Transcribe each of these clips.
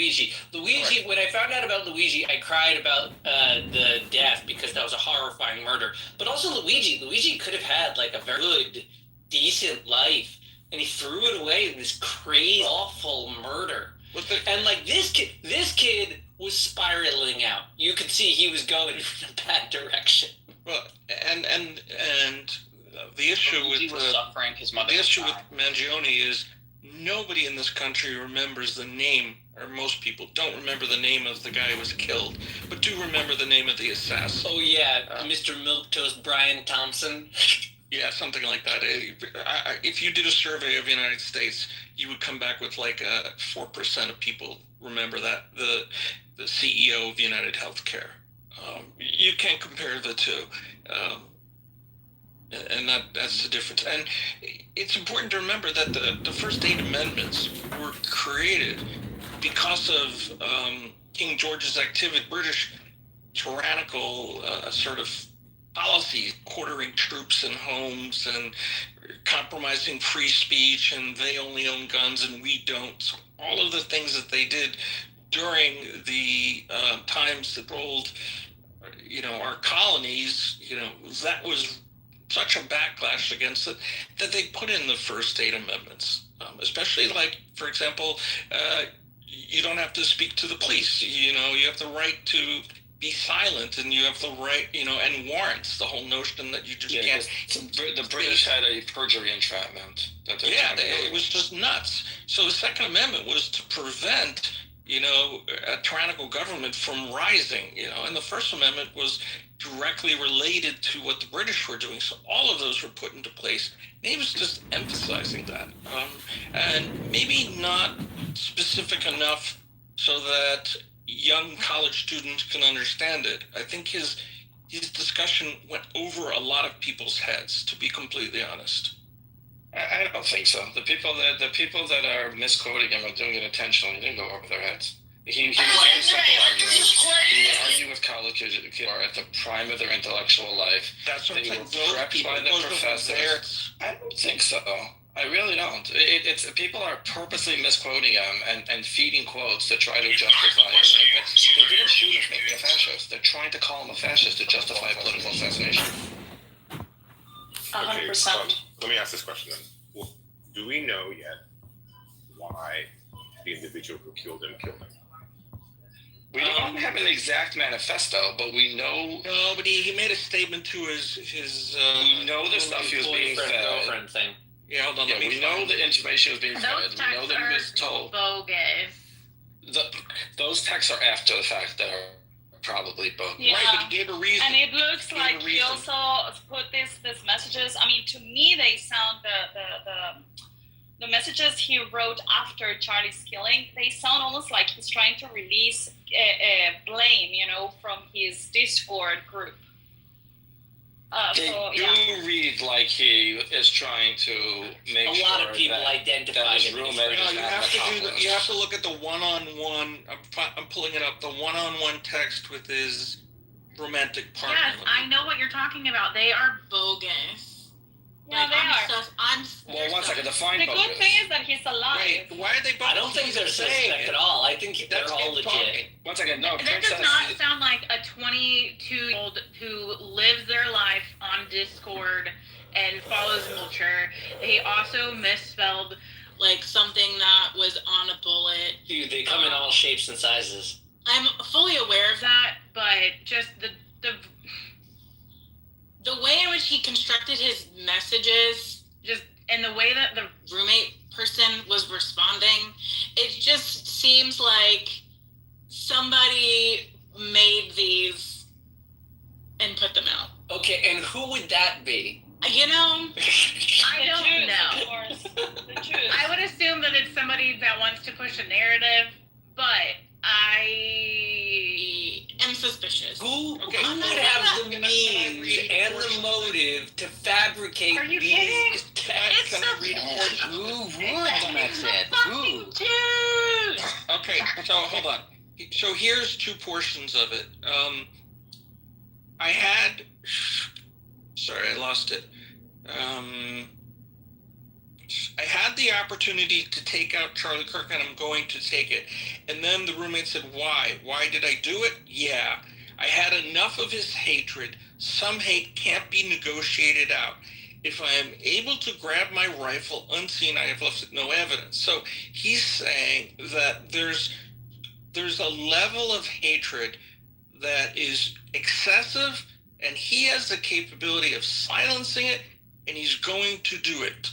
Luigi. Luigi, when I found out about Luigi, I cried about the death because that was a horrifying murder. But also Luigi could have had like a very good, decent life, and he threw it away in this crazy, awful murder. And like this kid was spiraling out. You could see he was going in a bad direction. Well, and the issue with suffering, his mother. The issue with Mangione is nobody in this country remembers the name, or most people don't remember the name of the guy who was killed, but do remember the name of the assassin. Oh yeah, Mr. Milquetoast Brian Thompson. Yeah, something like that. If you did a survey of the United States, you would come back with like 4% of people remember that, the CEO of United Healthcare. You can't compare the two. And that's the difference. And it's important to remember that the first 8 amendments were created because of King George's activity, British tyrannical sort of policy, quartering troops in homes and compromising free speech, and they only own guns and we don't. So all of the things that they did during the times that ruled, our colonies, that was such a backlash against it that they put in the first 8 amendments, especially like, for example, you don't have to speak to the police. You have the right to be silent, and you have the right, and warrants, the whole notion that you just can't. The British had a perjury entrapment. It was just nuts. So the Second Amendment was to prevent, a tyrannical government from rising, and the First Amendment was directly related to what the British were doing. So all of those were put into place. And he was just emphasizing that. And maybe not specific enough so that young college students can understand it. I think his discussion went over a lot of people's heads, to be completely honest. I don't think so. The people that are misquoting him are doing it intentionally. They didn't go over their heads. He was making simple arguments. He would argue with college kids who are at the prime of their intellectual life. That's what they were prepped by the professors. I don't think so. I really don't. It's people are purposely misquoting him and feeding quotes to try to justify it. They didn't shoot him a fascist. They're trying to call him a fascist to justify a political assassination. 100%. Let me ask this question then. Well, do we know yet why the individual who killed him? We don't have an exact manifesto, but we know. No, but he made a statement to his. We know the stuff he was being fed. Thing. Yeah, hold on. Yeah, we know the information was being fed. We know that he was told. Bogus. Those texts are after the fact that are probably bogus. Yeah. Right, but he gave a reason. And it looks like he also put these messages. I mean, to me, they sound the messages he wrote after Charlie's killing. They sound almost like he's trying to release blame, from his Discord group. They read like he is trying to make a sure lot of people identify that his roommate is you have to look at the one-on-one. I'm pulling it up. The one-on-one text with his romantic partner. Yes, I know what you're talking about. They are bogus. Yeah, they are. Well, one second. Define the bogus. good thing is that he's alive. Wait, why are they bogus? I don't think they're suspect at all. I think they're all legit. Talking. One second. No, that does not sound like a 22-year-old who lives their life on Discord and follows culture. He also misspelled like something that was on a bullet. Dude, they come in all shapes and sizes. I'm fully aware of that, but just the way in which he constructed his messages, just and the way that the roommate person was responding, it just seems like somebody made these and put them out. Okay, and who would that be? I don't know. Of course. The truth. I would assume that it's somebody that wants to push a narrative, but I am suspicious. Who would have the means and the motive to fabricate these texts? Who would mix it? Who? Okay, so hold on. So here's 2 portions of it. Sorry, I lost it. I had the opportunity to take out Charlie Kirk, and I'm going to take it. And then the roommate said, why? Why did I do it? Yeah. I had enough of his hatred. Some hate can't be negotiated out. If I am able to grab my rifle unseen, I have left no evidence. So he's saying that there's a level of hatred that is excessive, and he has the capability of silencing it, and he's going to do it.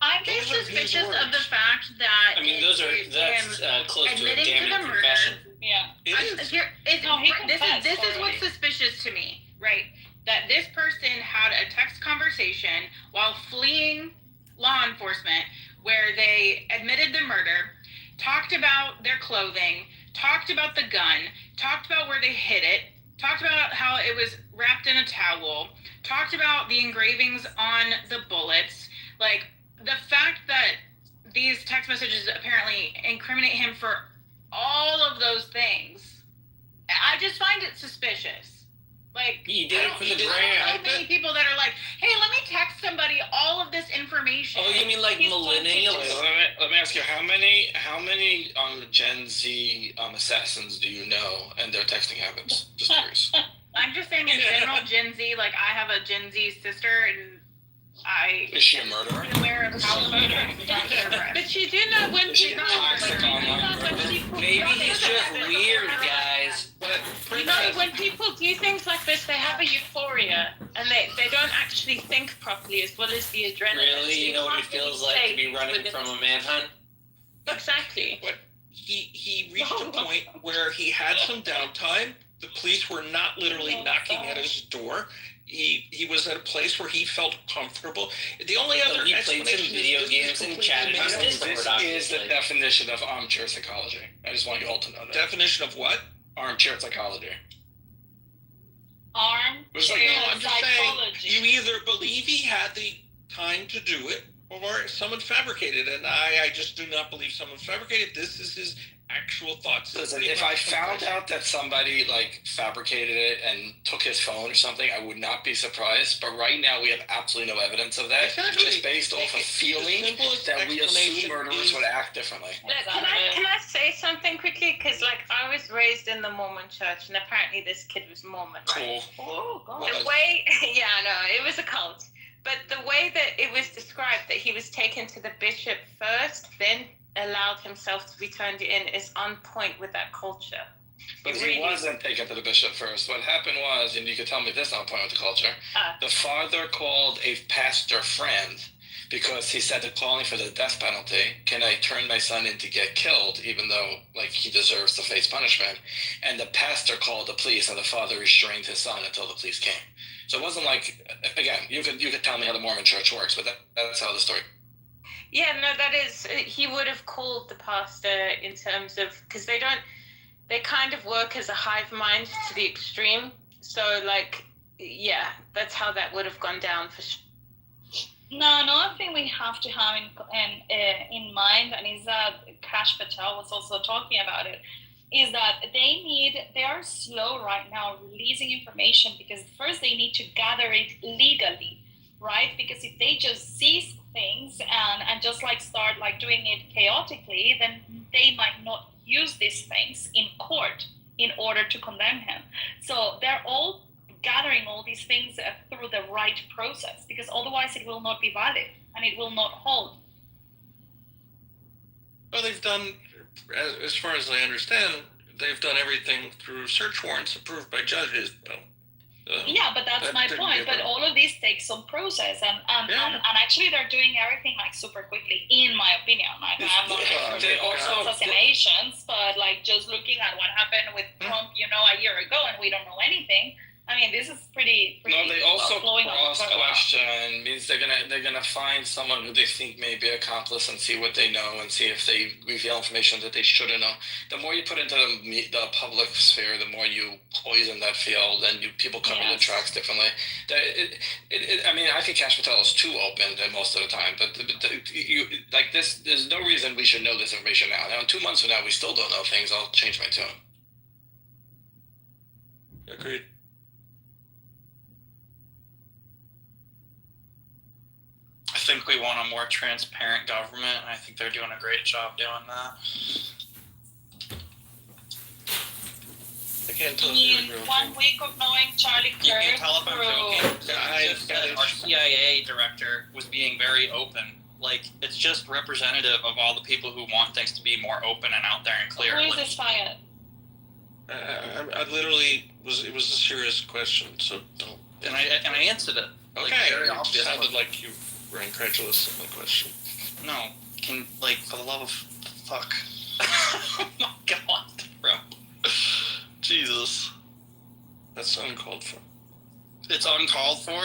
I'm just suspicious of the fact that that's close to a admitting to damning the murder. confession. Yeah. This is what's suspicious to me, right? That this person had a text conversation while fleeing law enforcement where they admitted the murder, talked about their clothing, talked about the gun, talked about where they hid it, talked about how it was wrapped in a towel, talked about the engravings on the bullets. Like, the fact that these text messages apparently incriminate him for all of those things, I just find it suspicious. Like, He did it for the I gram. don't know many people that are like, hey, let me text somebody all of this information. Oh, you mean like He's millennials? Let me ask you, how many Gen Z assassins do you know and their texting habits? Just curious. I'm just saying in general, Gen Z, like, I have a Gen Z sister, and Is she a murderer? I'm aware of how But you do know when Is she a people toxic online murderer? Maybe he's just weird, guys. you know when people do things like this, they have a euphoria and they don't actually think properly as well as the adrenaline. Really? So You know what it can't really feels like to be say running within- from a manhunt? Exactly. But he reached a point where he had some downtime. The police were not literally knocking at his door. He was at a place where he felt comfortable. The only other He played some explanation video is games and chatted on This Discord, is obviously. the definition of armchair psychology. I just want you all to know that. definition of what? Armchair psychology. It's like, no, I'm just saying, psychology. you either believe he had the time to do it, or someone fabricated it. And I just do not believe someone fabricated. This is his actual thoughts. Listen, if I found out that somebody like fabricated it and took his phone or something, I would not be surprised. But right now, we have absolutely no evidence of that. Exactly. Just based off a feeling that we assume murderers would act differently. Look, can I say something quickly? Because, like, I was raised in the Mormon church, and apparently this kid was Mormon, right? Cool. Oh, God. What? The way, yeah, I know, it was a cult. But the way that it was described, that he was taken to the bishop first, then allowed himself to be turned in, is on point with that culture. But It he really- wasn't taken to the bishop first. What happened was, and you could tell me this on point with the culture, the father called a pastor friend because he said they're calling for the death penalty. Can I turn my son in to get killed, even though like he deserves to face punishment? And the pastor called the police, and the father restrained his son until the police came. So it wasn't like, again, you could tell me how the Mormon church works, but that's how the story. Yeah, no, that is, he would have called the pastor in terms of, because they kind of work as a hive mind to the extreme. So, like, yeah, that's how that would have gone down for sure. No, another thing we have to have in mind, and is that Kash Patel was also talking about it, is that they are slow right now releasing information because first they need to gather it legally, right? Because if they just seize things and just like start like doing it chaotically, then they might not use these things in court in order to condemn him. So they're all gathering all these things through the right process, because otherwise it will not be valid and it will not hold. Well, they've done, as far as I understand, they've done everything through search warrants approved by judges. Yeah, but that's my point. But all of these take some process, and actually they're doing everything like super quickly, in my opinion. Like, I'm not They also- assassinations, but like just looking at what happened with Trump, a year ago, and we don't know anything. I mean, this is pretty. No, they also flowing on cross quite a while. question means they're gonna find someone who they think may be an accomplice and see what they know and see if they reveal information that they shouldn't know. The more you put into the public sphere, the more you poison that field, and people cover the tracks differently. I mean, I think Kash Patel is too open most of the time, but you like this. There's no reason we should know this information now. Now, in 2 months from now, we still don't know things. I'll change my tune. Agreed. think we want a more transparent government, and I think they're doing a great job doing that. I can't tell I if mean, you're 1 week of knowing Charlie You Kirk can't tell if I'm joking. Yeah, Our CIA director was being very open. Like, it's just representative of all the people who want things to be more open and out there and clear. Who is Like, this fired? I literally it was a serious question, so don't. and I answered it. Like, Okay, very it obvious. sounded like you were incredulous of my question. No, for the love of fuck. Oh my god, bro. Jesus. That's uncalled for. It's uncalled for.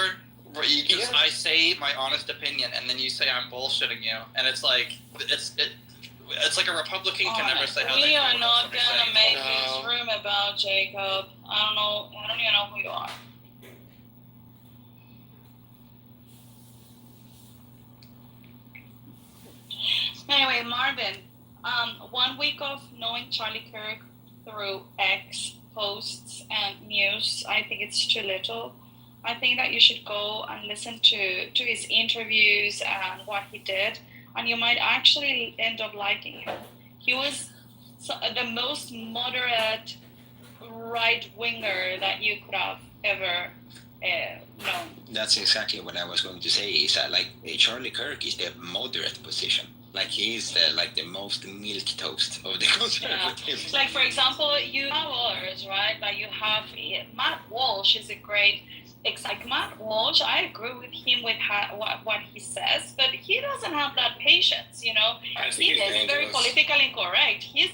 But you just, Yeah. I say my honest opinion, and then you say I'm bullshitting you, and it's like it's like a Republican can never say how they We feel are about not something gonna saying- make No. this room about Jacob. I don't even know who you are. Anyway, Marvin, 1 week of knowing Charlie Kirk through X posts and news, I think it's too little. I think that you should go and listen to his interviews and what he did, and you might actually end up liking him. He was the most moderate right winger that you could have ever known. That's exactly what I was going to say. Is that like Charlie Kirk is the moderate position. Like he's the most milk toast of the conservatives. Like, for example, you have others, right? Like you have Matt Walsh is a great. Like Matt Walsh, I agree with him with what he says, but he doesn't have that patience, you know. I think He he's is very dangerous. politically incorrect. He's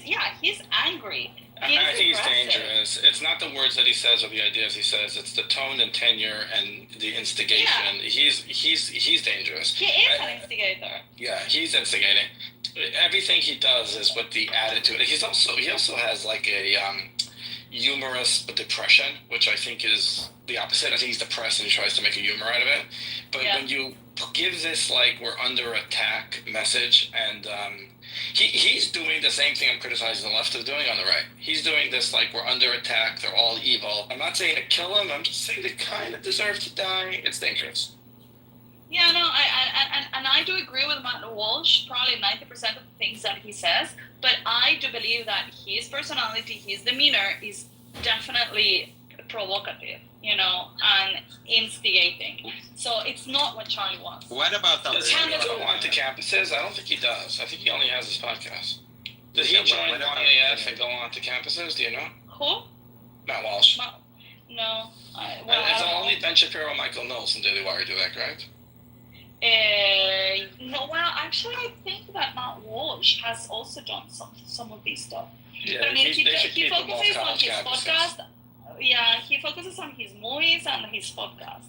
angry. He I is think he's aggressive. dangerous. It's not the words that he says or the ideas he says. It's the tone and tenure and the instigation. Yeah. He's dangerous. He is an instigator. Yeah, he's instigating. Everything he does is with the attitude. He also has like a humorous depression, which I think is the opposite. I think he's depressed and he tries to make a humor out of it. But Yeah. when you give this like we're under attack message, and he's doing the same thing I'm criticizing the left is doing on the right. He's doing this like we're under attack, they're all evil. I'm not saying to kill him, I'm just saying they kind of deserve to die. It's dangerous. Yeah, no, I do agree with Matt Walsh, probably 90% of the things that he says, but I do believe that his personality, his demeanor is definitely provocative, you know, and instigating. So it's not what Charlie wants. What about Does the he go on to campuses? I don't think he does. I think he only has his podcast. Did he Yeah, join what about- YAF and go on to campuses? Do you know? Who? Matt Walsh. No. It's I don't know. only Ben Shapiro and Michael Knowles and Daily Wire do that, correct? No, well, actually, I think that Matt Walsh has also done some of these stuff. Yeah, But I mean, they should he keep them off focuses on college his campuses. podcast. Yeah, he focuses on his movies and his podcast.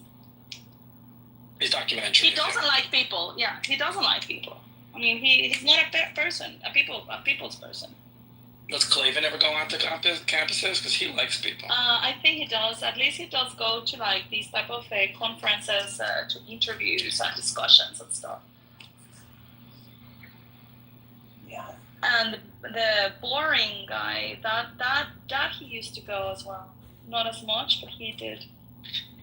His documentary. He doesn't like people. Yeah, he doesn't like people. I mean, he's not a person, a people's person. Does Clavin ever go on to campuses? Because he likes people. I think he does. At least he does go to like these type of conferences, to interviews and discussions and stuff. Yeah. And the boring guy, that he used to go as well. Not as much, but he did.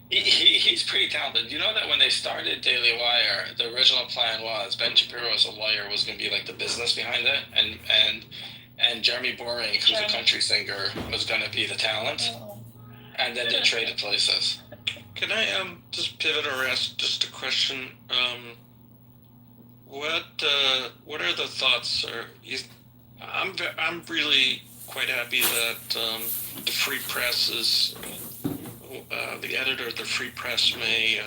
He's pretty talented. You know that when they started Daily Wire, the original plan was Ben Shapiro as a lawyer was going to be like the business behind it, and Jeremy Boring, who's a country singer, was going to be the talent. Oh. And then they traded places. Can I just pivot or ask just a question? What are the thoughts? I'm really quite happy that the Free Press is the editor of the Free Press may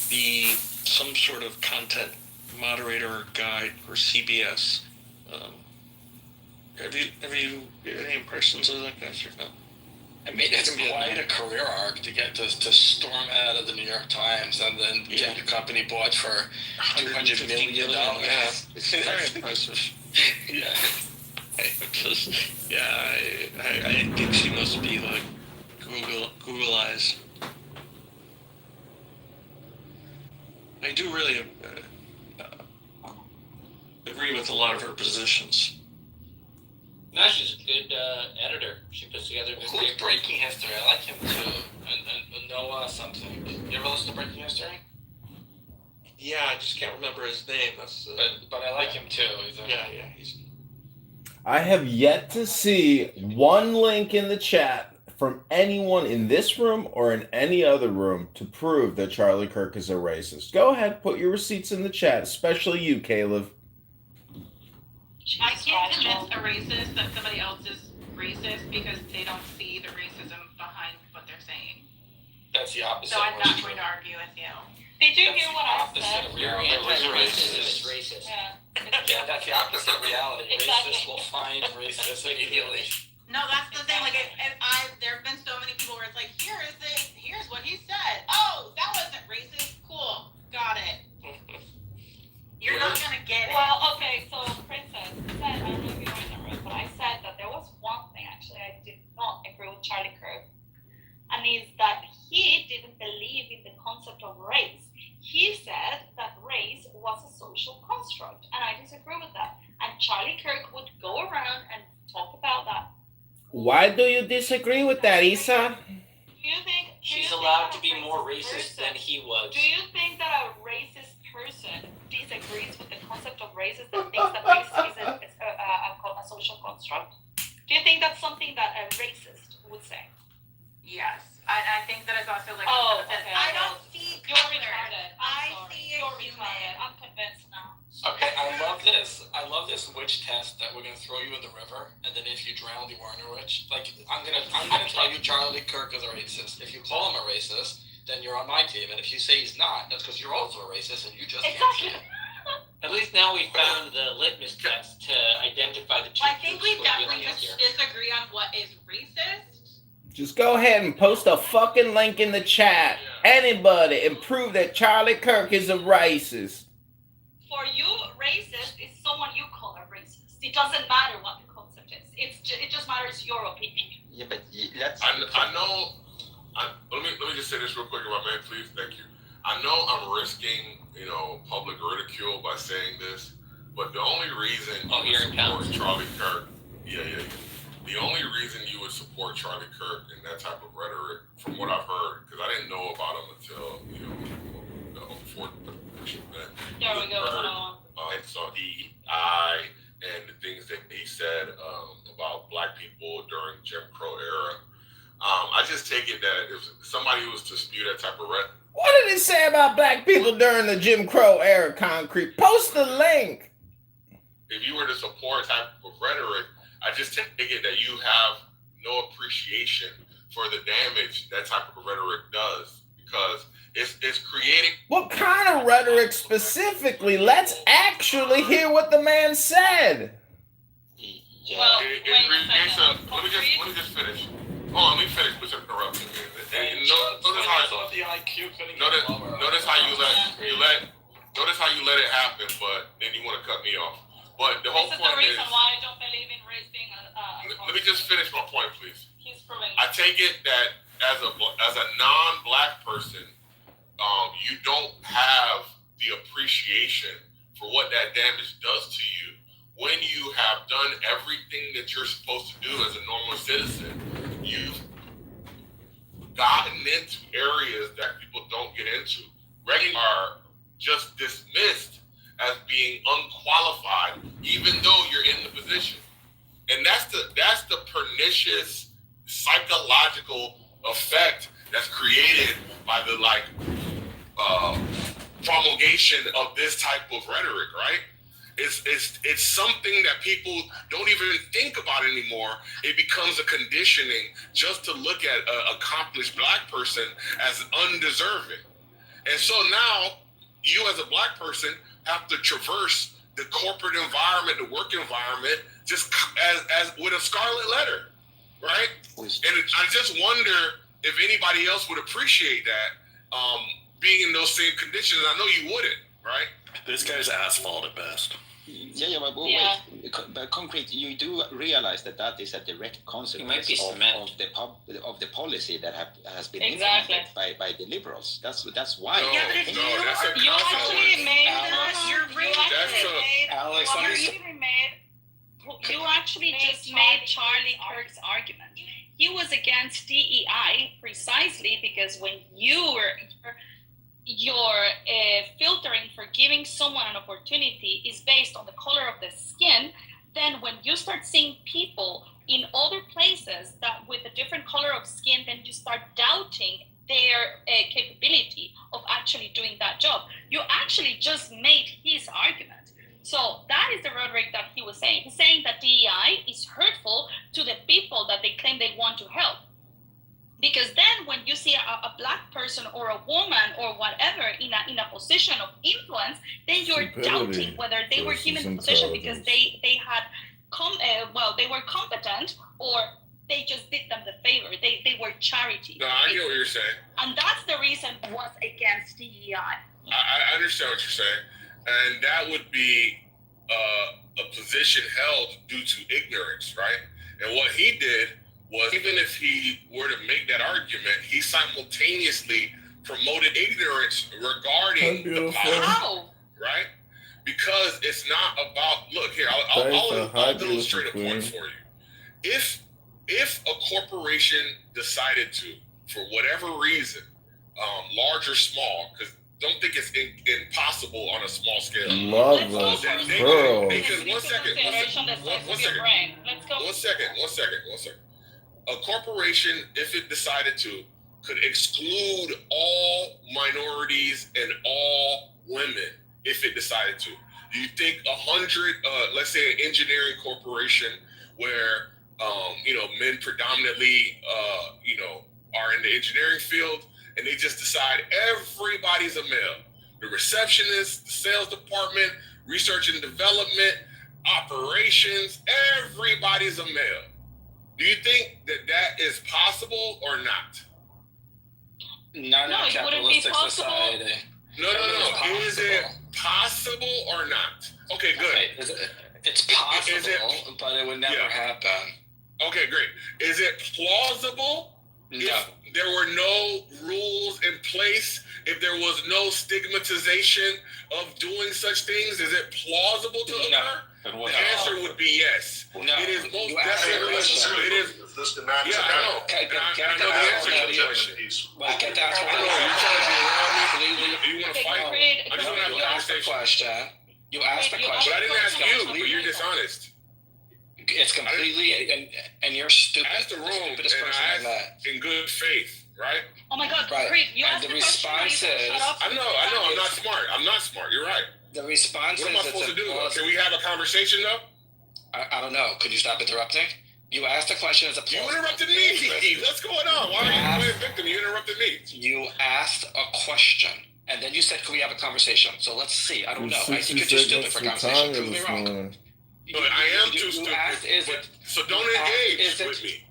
be some sort of content moderator or guide for CBS. Have you any impressions of that guy? Or no? I mean, it's quite a career arc to get to storm out of the New York Times and then get your company bought for $200 million. Yeah, it's very impressive. Yeah. I think she must be like Google eyes. I do really agree with a lot of her positions. No, she's a good editor. She puts together good Who's papers. Breaking History? I like him too. And Noah something. You ever listen to Breaking History? Yeah, I just can't remember his name. That's But I like him too. He's I have yet to see one link in the chat from anyone in this room or in any other room to prove that Charlie Kirk is a racist. Go ahead, put your receipts in the chat, especially you, Caleb. I can't convince a racist that somebody else is racist because they don't see the racism behind what they're saying. That's the opposite. So I'm not going to argue with you. Did you That's hear the what I opposite said? of You're reality. anti-racist is racist. Yeah. Yeah, that's the opposite of reality. Exactly. Racists will find racists immediately. No, that's the thing. Like, there have been so many people where it's like, here's what he said. Oh, that wasn't racist. Cool, got it. You're not gonna get it. Well, okay, so Princess said, I don't know if you were in the room, but I said that there was one thing actually I did not agree with Charlie Kirk, and is that he didn't believe in the concept of race. He said that race was a social construct, and I disagree with that. And Charlie Kirk would go around and talk about that. Why do you disagree with that, Isa? She's allowed to be more racist than he was. Do you think that a racist person disagrees with the concept of racism and thinks that race is a social construct? Do you think that's something that a racist would say? Yes, I think that is also like. Oh, okay. I don't see You're color. retarded. I I'm sorry. see a You're human. retarded. I'm convinced now. Okay, I love this. I love this witch test that we're gonna throw you in the river, and then if you drown, you weren't a witch. Like I'm gonna tell you Charlie Kirk is a racist. If you call him a racist, then you're on my team, and if you say he's not, that's because you're also a racist, and you just can't see it. At least now we found the litmus test to identify the two. I think we groups we're definitely dealing with just here. disagree on what is racist. Just go ahead and post a fucking link in the chat, anybody, and prove that Charlie Kirk is a racist. For you, racist is someone you call a racist. It doesn't matter what the concept is. It just matters your opinion. Yeah, but let's. I know. Let me just say this real quick, if I may, please. Thank you. I know I'm risking, public ridicule by saying this, but the only reason you would support Charlie Kirk, the only reason you would support Charlie Kirk in that type of rhetoric, from what I've heard, because I didn't know about him until before the event. There we go. And saw DEI and the things that he said about Black people during Jim Crow era. I just take it that if somebody was to spew that type of rhetoric. What did it say about black people during the Jim Crow era, Concrete? Post the link. If you were to support type of rhetoric, I just take it that you have no appreciation for the damage that type of rhetoric does, because it's creating. What kind of rhetoric specifically? Let's actually hear what the man said. Yeah. Well, let me just finish. Oh, let me finish without interrupting me. Notice how you let it happen, but then you want to cut me off. But the whole point is. This is the reason why I don't believe in race being let me just finish my point, please. He's proving. I take it that as a non-black person, you don't have the appreciation for what that damage does to you when you have done everything that you're supposed to do as a normal citizen. You've gotten into areas that people don't get into. Regular are just dismissed as being unqualified, even though you're in the position. And that's the pernicious psychological effect that's created by the promulgation of this type of rhetoric, right? It's something that people don't even think about anymore. It becomes a conditioning just to look at an accomplished black person as undeserving. And so now you as a black person have to traverse the corporate environment, the work environment, just as with a scarlet letter, right? And I just wonder if anybody else would appreciate that, being in those same conditions. I know you wouldn't, right? This guy's asphalt at best. But Concrete, you do realize that is a direct consequence of the policy that has been implemented by the liberals. That's why. You actually made Alex, actually just made Charlie Kirk's argument. He was against DEI precisely because when your filtering for giving someone an opportunity is based on the color of the skin, then when you start seeing people in other places that with a different color of skin, then you start doubting their capability of actually doing that job. You actually just made his argument. So that is the rhetoric that he was saying. He's saying that DEI is hurtful to the people that they claim they want to help. Because then when you see a black person or a woman or whatever in a position of influence, then you're doubting whether they were given the position because they had they were competent or they just did them the favor. They were charity. No, I get what you're saying. And that's the reason was against DEI. I understand what you're saying. And that would be a position held due to ignorance, right? And what he did was, even if he were to make that argument, he simultaneously promoted ignorance regarding the power, How? right? Because it's not about, look here, I'll illustrate a point for you. If a corporation decided to, for whatever reason, large or small, because don't think it's impossible on a small scale. Love those pearls. One second. A corporation, if it decided to, could exclude all minorities and all women if it decided to. Do you think 100, let's say an engineering corporation where, men predominantly, are in the engineering field, and they just decide everybody's a male. The receptionist, the sales department, research and development, operations, everybody's a male. Do you think that is possible or not? Not in a capitalistic society. No. Is it possible or not? Okay, good. Okay. It's possible, but it would never happen. Okay, great. Is it plausible if there were no rules in place, if there was no stigmatization of doing such things? Is it plausible to occur? The answer would be yes. No. It is most definitely. It is. Yeah, I know. I know the answer to the question. Well, I get that. You want to fight? I just want to have a conversation. You asked the question. But I didn't ask you, but you're dishonest. It's completely, and you're stupid. I asked the room, and I asked in good faith, right? Oh my God, right. Creed, you asked the the question. I know, I'm not smart. You're right. The response what am I supposed to do? Can we have a conversation though? I don't know. Could you stop interrupting? You asked the question as a You interrupted me. What's going on? Why are you playing victim? You interrupted me. You asked a question, and then you said, "Can we have a conversation?" So let's see. I don't know. I think you're too stupid for conversation. Prove me wrong. But I am too stupid. So don't engage with me.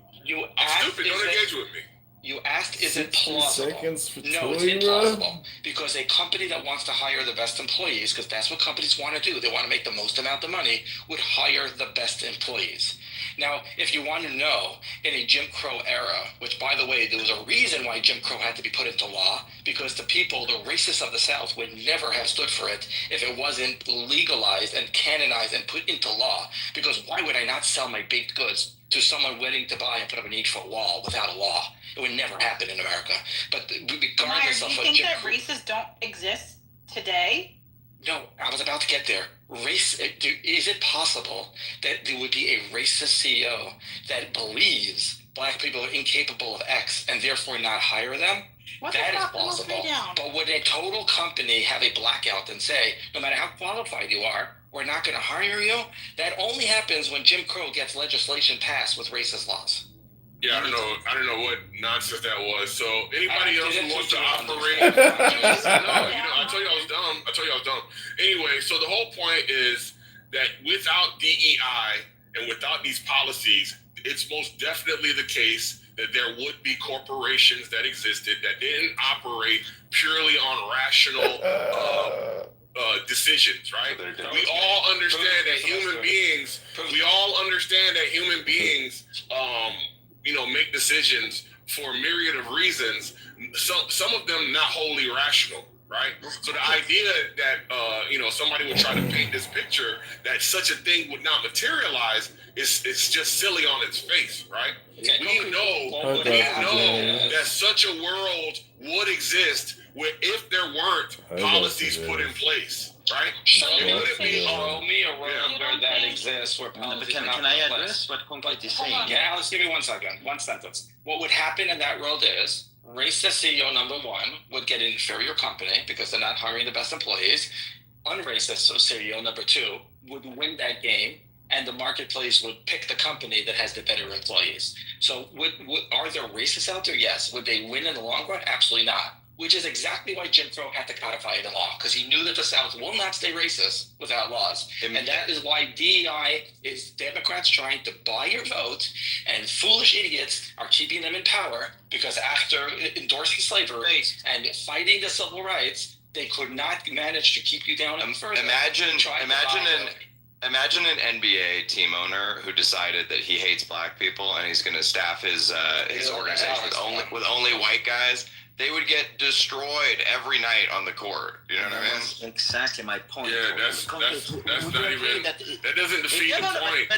I'm stupid. Don't engage with me. You asked, is it plausible? No, it's implausible. Because a company that wants to hire the best employees, because that's what companies want to do, they want to make the most amount of money, would hire the best employees. Now, if you want to know, in a Jim Crow era, which, by the way, there was a reason why Jim Crow had to be put into law, because the people, the racists of the South, would never have stood for it if it wasn't legalized and canonized and put into law. Because why would I not sell my baked goods to someone willing to buy and put up an 8-foot wall without a law? It would never happen in America. But regardless of what do you think that races don't exist today? No, I was about to get there. Is it possible that there would be a racist CEO that believes black people are incapable of X and therefore not hire them? That is plausible. But would a total company have a blackout and say, no matter how qualified you are, we're not going to hire you? That only happens when Jim Crow gets legislation passed with racist laws. Yeah, I don't know what nonsense that was. So anybody else who wants to operate, I told you I was dumb. Anyway, so the whole point is that without DEI and without these policies, it's most definitely the case that there would be corporations that existed that didn't operate purely on rational decisions, right? We all understand that human beings. Make decisions for a myriad of reasons. Some of them not wholly rational, right? So the idea that somebody would try to paint this picture that such a thing would not materialize it's just silly on its face, right? Okay, We know that such a world would exist where if there weren't policies put in place, right? Show It wouldn't be me a world where that exists, where policies Can are not I put in address place. what Concrete is Hold saying? on. Yeah, Alice, give me 1 second. One sentence. What would happen in that world is racist CEO number one would get an inferior company because they're not hiring the best employees. Unracist CEO number two would win that game, and the marketplace would pick the company that has the better employees. So are there racists out there? Yes. Would they win in the long run? Absolutely not. Which is exactly why Jim Crow had to codify it in law, because he knew that the South will not stay racist without laws. And that is why DEI is Democrats trying to buy your vote, and foolish idiots are keeping them in power, because after endorsing slavery and fighting the civil rights, they could not manage to keep you down further. Imagine an NBA team owner who decided that he hates black people and he's going to staff his organization with only white guys. They would get destroyed every night on the court. You know what I mean? That's exactly my point. Yeah, that's not even, that doesn't defeat the point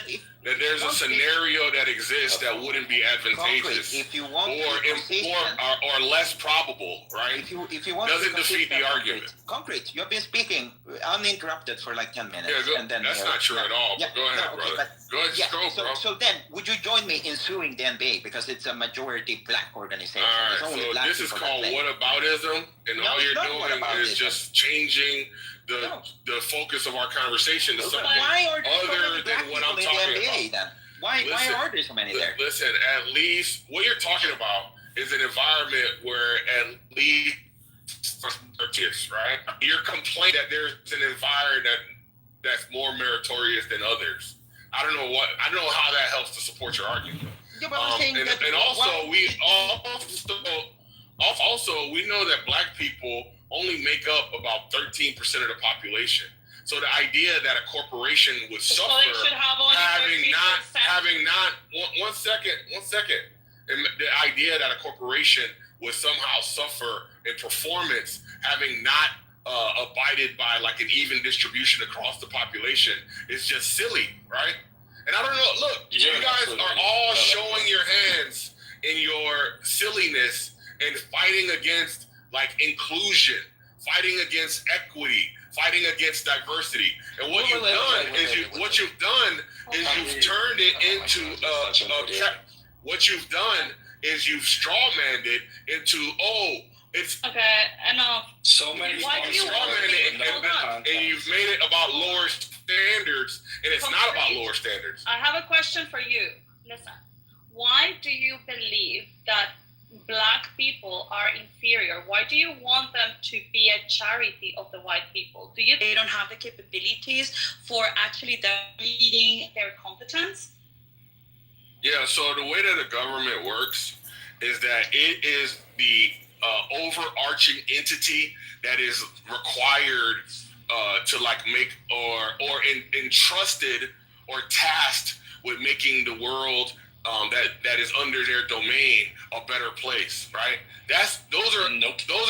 that there's a scenario that exists that wouldn't be advantageous If you want or less probable, right? If you want doesn't defeat the argument. Concrete, you've been speaking uninterrupted for like 10 minutes. Yeah, and then that's not true at all. But go ahead, brother. Go ahead, bro. So then, would you join me in suing the NBA because it's a majority black organization? All right, so this is called whataboutism, and all you're doing is just changing the focus of our conversation to something other than what I'm talking about. Then? Why are there so many there? Listen, at least what you're talking about is an environment where at least right? You're complaining that there's an environment that's more meritorious than others. I don't know how that helps to support your argument. Yeah, but I'm saying and also we know that black people only make up about 13% of the population. So the idea that a corporation would suffer having not one second. And the idea that a corporation would somehow suffer in performance having not abided by like an even distribution across the population is just silly, right? And I don't know, look, you guys are all showing your hands in your silliness and fighting against like inclusion, fighting against equity, fighting against diversity. And what you've done is you've turned it into what you've done is you've strawmanned it into it's okay, enough. So many Why do you and you've made it about lower standards, and it's not about lower standards. I have a question for you. Listen, why do you believe that black people are inferior? Why do you want them to be a charity of the white people? Do you they don't have the capabilities for actually meeting their competence? Yeah, so the way that the government works is that it is the overarching entity that is required to like make or entrusted or tasked with making the world that is under their domain a better place, right? Those are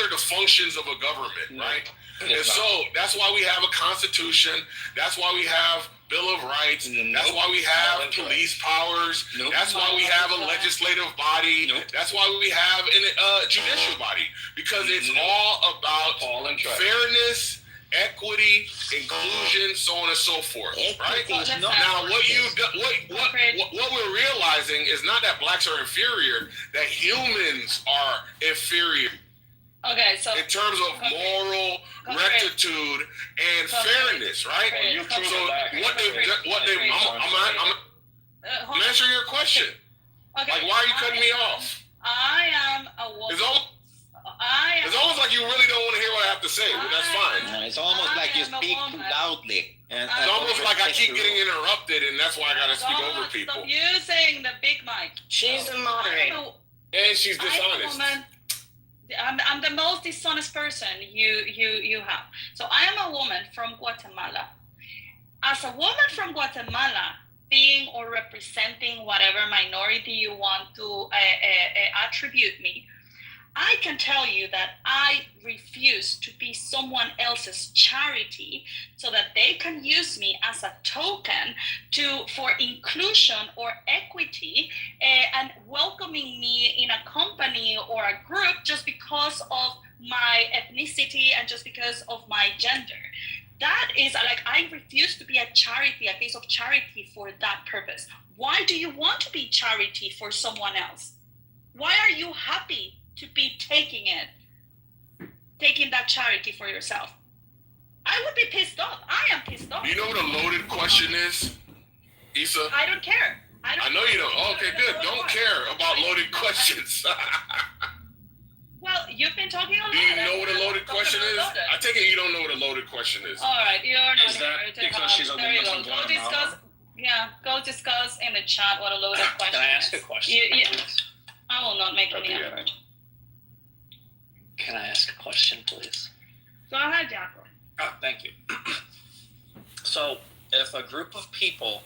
the functions of a government, right? And so that's why we have a constitution. That's why we have Bill of Rights. That's why we have police powers. That's why we have a legislative body. That's why we have a judicial body, because it's all about fairness, equity, inclusion, so on and so forth, right? Now, what we're realizing is not that blacks are inferior, that humans are inferior. Okay, so in terms of moral rectitude and fairness, right? I'm answering your question. Okay, like, why are you cutting me off? I am a woman. It's almost like you really don't want to hear what I have to say, but that's fine. It's almost like you speak too loudly. It's almost like I keep getting interrupted, and that's why I gotta speak over people. Stop using the big mic. She's a moderator. And she's dishonest. I'm the most dishonest person you have. So I am a woman from Guatemala. As a woman from Guatemala, being or representing whatever minority you want to attribute me, I can tell you that I refuse to be someone else's charity so that they can use me as a token for inclusion or equity and welcoming me in a company or a group just because of my ethnicity and just because of my gender. That is like, I refuse to be a case of charity for that purpose. Why do you want to be charity for someone else? Why are you happy to be taking that charity for yourself? I would be pissed off. I am pissed off. You know what a loaded question is, Issa? I don't care. I know you don't. Oh, okay, good. Don't care about loaded questions. Well, you've been talking a lot. Do you know what a loaded question is? I take it you don't know what a loaded question is. All right, you're not Is that here to because she's a there you woman go. from Go discuss. Yeah, go discuss in the chat what a loaded question Can I ask a is. question? I will not make any effort. Can I ask a question, please? Go ahead, Jaco. Oh, thank you. So, if a group of people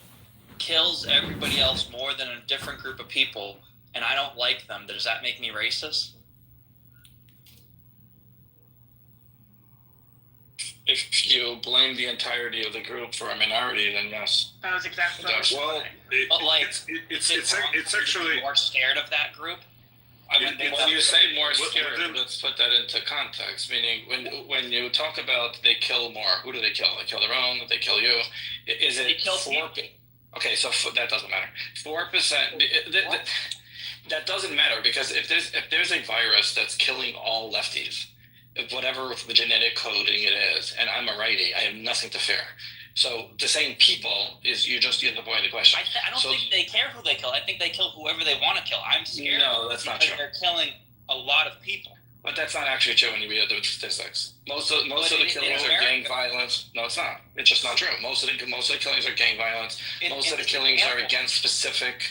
kills everybody else more than a different group of people, and I don't like them, does that make me racist? If you blame the entirety of the group for a minority, then yes. That was exactly what I was Well, saying. But like, it's actually more scared of that group. When you say more scared, let's put that into context. Meaning, when you talk about they kill more, who do they kill? They kill their own. They kill you. Is it They kill 4? Okay, so that doesn't matter. 4%. That doesn't matter because if there's a virus that's killing all lefties, whatever the genetic coding it is, and I'm a righty, I have nothing to fear. So the same people is you're the point of the question. I don't think they care who they kill. I think they kill whoever they want to kill. I'm scared. No, that's not true. They're killing a lot of people. But that's not actually true when you read the statistics. Most of the killings are gang violence. No, it's not. It's just not true. Most of the killings are gang violence. Most of the killings are against specific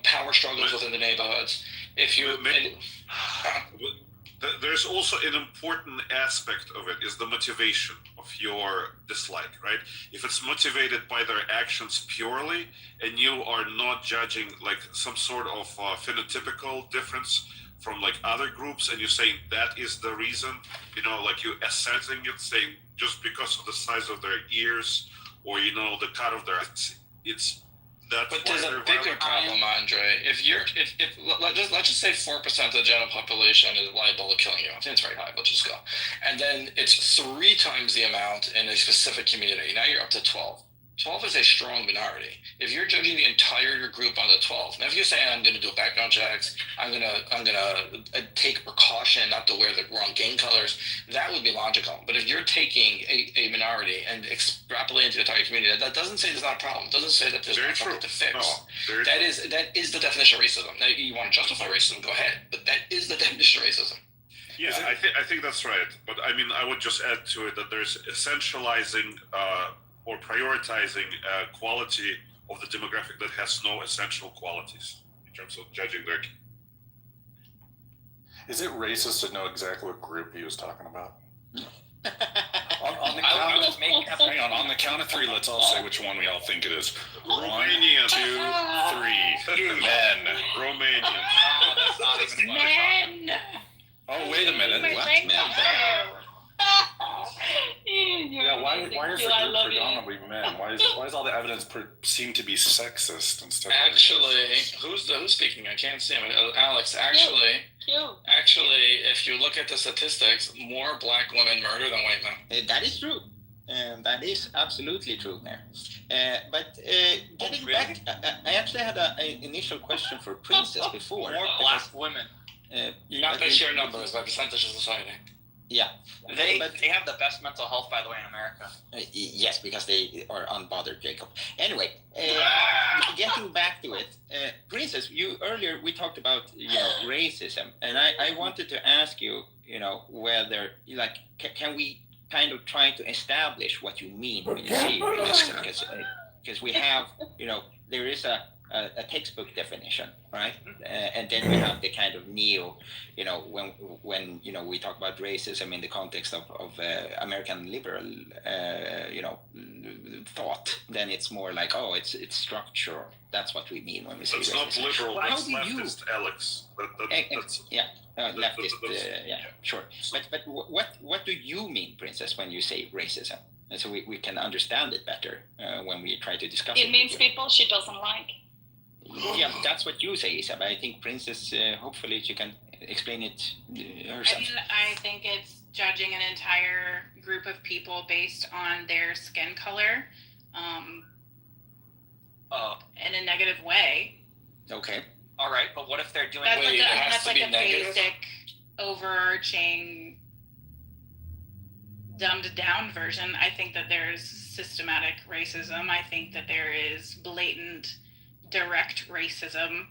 power struggles within the neighborhoods. There's also an important aspect of it is the motivation of your dislike, right? If it's motivated by their actions purely and you are not judging like some sort of phenotypical difference from like other groups and you're saying that is the reason, like you assenting it, saying just because of the size of their ears or, the cut of their, it's that. But there's a bigger problem, Andre. Let's just say 4% of the general population is liable to killing you. I think it's very high. Let's just go, and then it's 3 times the amount in a specific community. Now you're up to 12. 12 is a strong minority. If you're judging the entire group on the 12, now if you're saying I'm going to do background checks, I'm gonna take precaution not to wear the wrong gang colors, that would be logical. But if you're taking a minority and extrapolating to the entire community, that doesn't say there's not a problem. It doesn't say that there's not something to fix. No, that is the definition of racism. Now you want to justify racism, go ahead. But that is the definition of racism. Yeah, I think that's right. But I mean, I would just add to it that there's essentializing or prioritizing quality of the demographic that has no essential qualities in terms of judging their. Is it racist to know exactly what group he was talking about? On the count of 3, let's all say which one we all think it is. 1, 2, 3. Men. Romanian. Oh, that's not even Men. Oh, wait a minute. Yeah, why is the group predominantly men? Why is all the evidence seem to be sexist instead of actually, who's speaking? I can't see him. Alex, actually, if you look at the statistics, more black women murder than white men. That is true. That is absolutely true there. But getting back, I actually had an initial question for Princess before. More black women. Not by sheer numbers, by percentage of society. Yeah. They have the best mental health, by the way, in America. Yes, because they are unbothered, Jacob. Anyway, getting back to it, Princess, earlier we talked about racism, and I wanted to ask you, whether can we kind of try to establish what you mean when you say racism? Because we have, there is a a textbook definition, right? And then we have the kind of neo, when we talk about racism in the context of American liberal, thought, then it's more like, oh, it's structural. That's what we mean when we say It's racism. not liberal, Well, that's leftist, Alex. That's leftist, sure. But what do you mean, Princess, when you say racism? And so we can understand it better when we try to discuss it. It means people she doesn't like. Yeah, that's what you say, Isa. But I think Princess, hopefully she can explain it herself. I mean, I think it's judging an entire group of people based on their skin color in a negative way. Okay. All right, but what if they're doing... That's like a basic, overarching, dumbed down version. I think that there's systematic racism. I think that there is blatant, direct racism.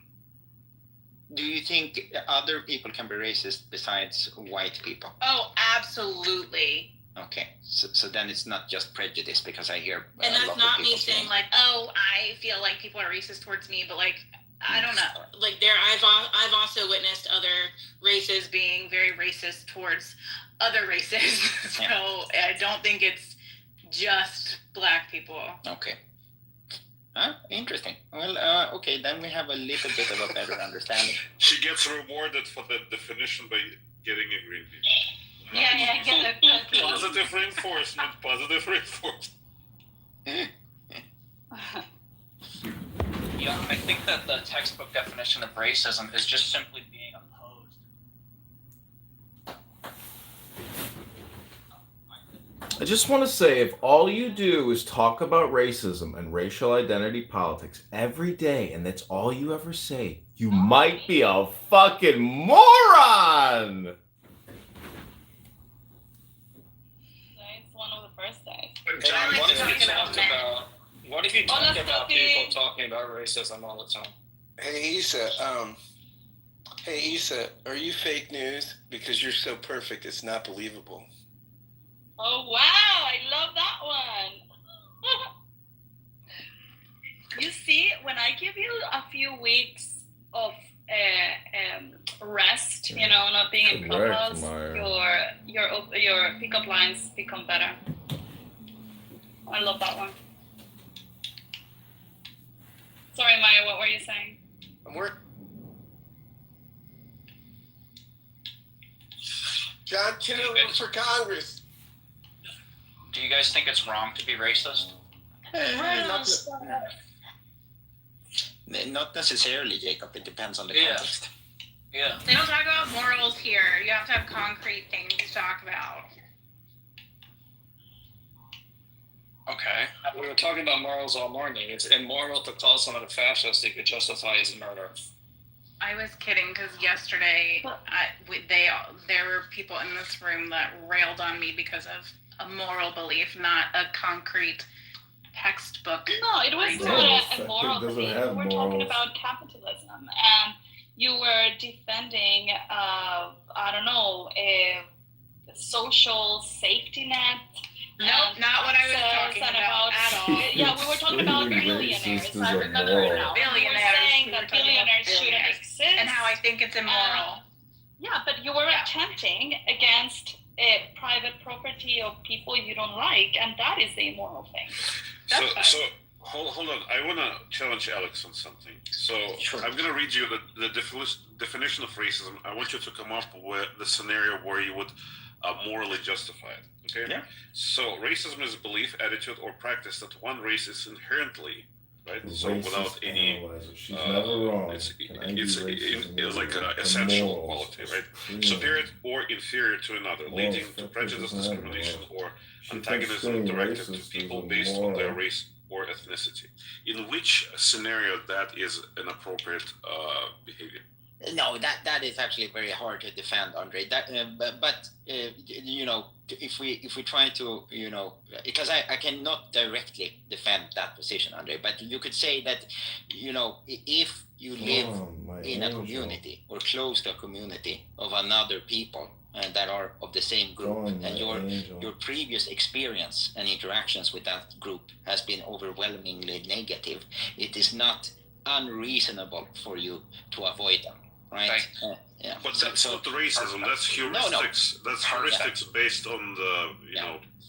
Do you think other people can be racist besides white people? Oh, absolutely. Okay, so then it's not just prejudice, because I hear and that's not me saying like, oh, I feel like people are racist towards me, but like, I don't know. Like I've also witnessed other races being very racist towards other races. So I don't think it's just black people. Okay. Interesting. Well, okay, then we have a little bit of a better understanding. She gets rewarded for the definition by getting a green bean. Yeah, get a Positive reinforcement. Yeah, I think that the textbook definition of racism is just simply being opposed. I just want to say, if all you do is talk about racism and racial identity politics every day, and that's all you ever say, you might be a fucking moron! It's one of the first days. John, what if you talk about people talking about racism all the time? Hey Issa, are you fake news? Because you're so perfect, it's not believable. Oh wow, I love that one. You see, when I give you a few weeks of rest, not being in clubhouse, your pickup lines become better. I love that one. Sorry, Maya, what were you saying? John Kitover for Congress. Do you guys think it's wrong to be racist? Not necessarily, Jacob. It depends on the context. Yeah. They don't talk about morals here. You have to have concrete things to talk about. Okay. We were talking about morals all morning. It's immoral to call someone a fascist if it justifies murder. I was kidding because yesterday there were people in this room that railed on me because of a moral belief, not a concrete textbook. No, it was not a moral belief. We were talking about capitalism, and you were defending, a social safety net. Nope, not what I was talking about at all. Yeah, we were talking about billionaires. I remember now. Billionaires. We were saying that billionaires shouldn't exist. And how I think it's immoral. Yeah, but you were attempting against private property of people you don't like, and that is the immoral thing. So hold on. I want to challenge Alex on something. So I'm going to read you the definition of racism. I want you to come up with the scenario where you would morally justify it. Okay? Yeah. So racism is a belief, attitude, or practice that one race is inherently, right? So without any, she's never wrong. It's like an essential quality, right? Superior or inferior to another, leading to prejudice, discrimination, or antagonism directed to people based on their race or ethnicity. In which scenario that is an appropriate behavior? No, that is actually very hard to defend, Andre. If we try to, because I cannot directly defend that position, Andre. But you could say that, if you live in a community or close to a community of another people that are of the same group, and your previous experience and interactions with that group has been overwhelmingly negative, it is not unreasonable for you to avoid them, right? Yeah. But that's not racism. That's heuristics. That's heuristics based on the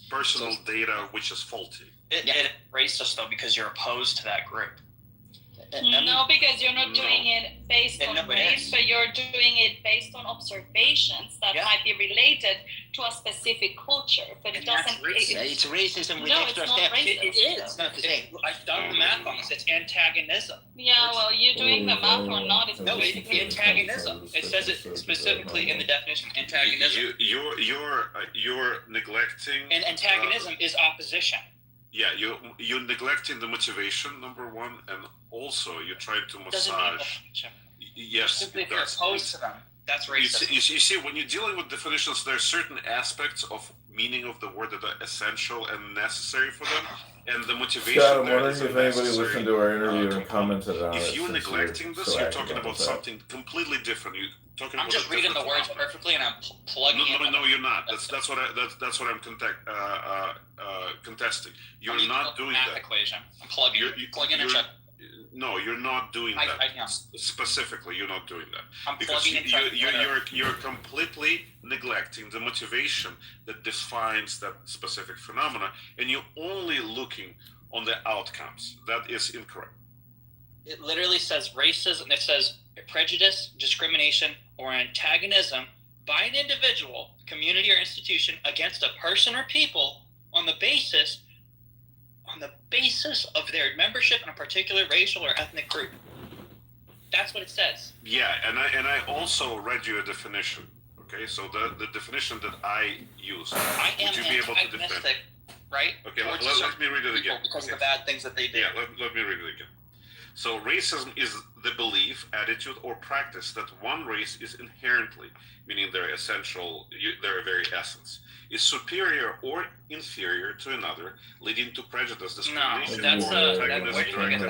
personal data, which is faulty. It is racist though because you're opposed to that group. No, because you're not doing it based on race, but you're doing it based on observations that might be related to a specific culture. But it doesn't. It's racism with extra it's not steps. racist. It is. It's not the same. I've done the math on this. It's antagonism. Yeah, well, you're doing the math or not. It's No, it's antagonism. It says it specifically in the definition. Antagonism. You're neglecting. And antagonism is opposition. Yeah, you're neglecting the motivation, number one, and also you're trying to massage. Yes, simply if you're opposed to them, that's racist. You see, when you're dealing with definitions, there are certain aspects of meaning of the word that are essential and necessary for them, and the motivation. Scott, I'm there wondering is if anybody listened to our interview and commented on it. If you're neglecting this, you're talking about something completely different. You're talking I'm about just reading the words perfectly, and I'm plugging in. No, you're not. That's what I'm contesting. You're not doing that. Equation. I'm plugging. Plugging and check. No, you're not doing that. Specifically, you're not doing that. I'm because plugging you're completely neglecting the motivation that defines that specific phenomena, and you're only looking on the outcomes. That is incorrect. It literally says racism. It says prejudice, discrimination, or antagonism by an individual, community, or institution against a person or people on the basis of their membership in a particular racial or ethnic group. That's what it says. Yeah, and I also read you a definition. Okay, so the definition that I used. I am would you be able to defend? Right? Okay, let me read it again. Because of the bad things that they do. Yeah, let me read it again. So racism is the belief, attitude, or practice that one race is inherently, meaning their essential, their very essence, is superior or inferior to another, leading to prejudice, discrimination, or antagonism directed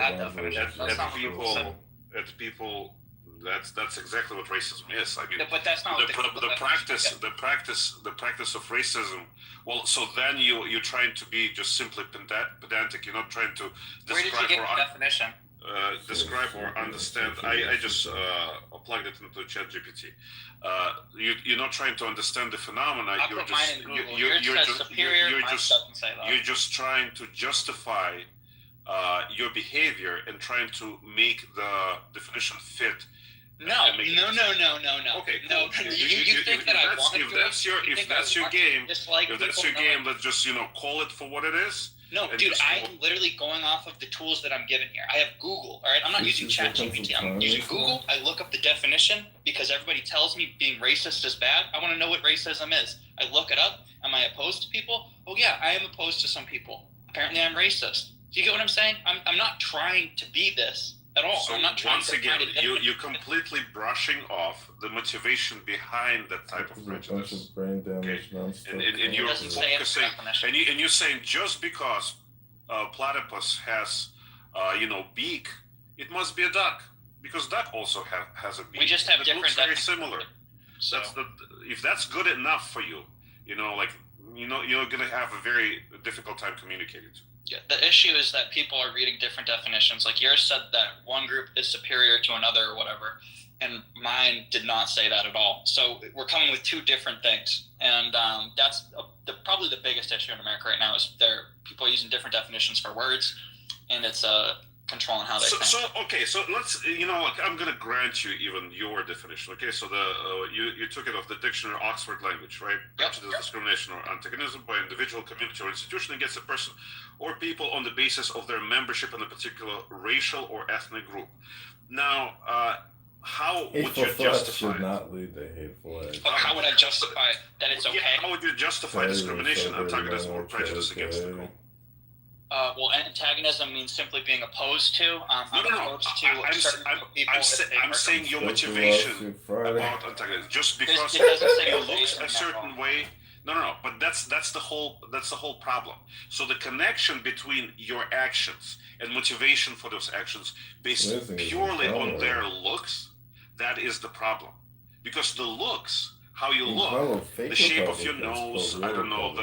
at people. That's exactly what racism is. I mean, but that's not the practice of racism. Well, so then you're trying to be just simply pedantic. You're not trying to describe. Where did you get the definition? Describe or understand. I just plugged it into ChatGPT. You're not trying to understand the phenomena. I'll put mine in Google. You're just trying to justify your behavior and trying to make the definition fit. No. Okay, no. You think that I want to do it? If that's your game, let's just call it for what it is. No, dude, I'm literally going off of the tools that I'm given here. I have Google, all right? I'm not using ChatGPT. I'm using Google. I look up the definition because everybody tells me being racist is bad. I want to know what racism is. I look it up. Am I opposed to people? Oh, yeah, I am opposed to some people. Apparently, I'm racist. Do you get what I'm saying? I'm not trying to be this at all. So I'm not trying once again, you're completely brushing off the motivation behind that type of prejudice. Okay? And you're focusing, and you're saying just because platypus has, beak, it must be a duck because duck also has a beak. We just have different. Looks very similar. So if that's good enough for you, you're gonna have a very difficult time communicating. Yeah, the issue is that people are reading different definitions. Like yours said that one group is superior to another or whatever, and mine did not say that at all. So we're coming with two different things, and that's probably the biggest issue in America right now is people are using different definitions for words, and it's controlling how they think. So let's I'm gonna grant you even your definition. Okay, so you took it off the dictionary Oxford language, right? Prejudice, discrimination, or antagonism by individual, community, or institution against a person or people on the basis of their membership in a particular racial or ethnic group. Now, how would you justify? Should not lead to hateful acts. How would I justify that it's okay? How would you justify discrimination, antagonism, or prejudice against the group? Well, antagonism means simply being opposed to. I'm saying your motivation about antagonism. Just because you look a certain way. No. But that's the whole problem. So the connection between your actions and motivation for those actions based purely on their looks, that is the problem. Because the looks how you look, the shape of your nose, I don't know,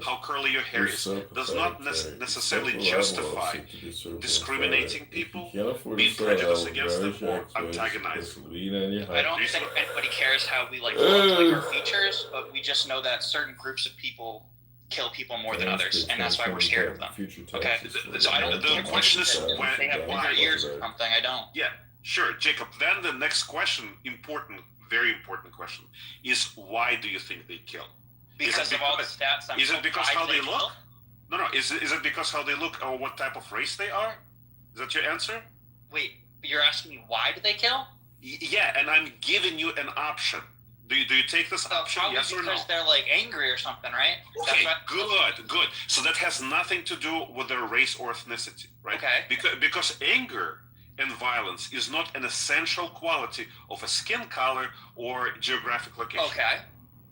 how curly your hair is, does not necessarily justify discriminating people, being prejudiced against them, or antagonizing them. I don't think anybody cares how we like look, like our features, but we just know that certain groups of people kill people more than others, and that's why we're scared of them. Okay, so I don't. The question is when they have bigger ears or something. I don't. Yeah, sure, Jacob. Then the next question, very important question, is why do you think they kill? Because of all the stats. Is it because how they look? No. Is it because how they look or what type of race they are? Is that your answer? Wait, you're asking me why do they kill? Yeah, and I'm giving you an option. Do you take this option? Yes or no? Because they're like angry or something, right? Okay, good. So that has nothing to do with their race or ethnicity, right? Okay. Because anger and violence is not an essential quality of a skin color or geographic location. Okay.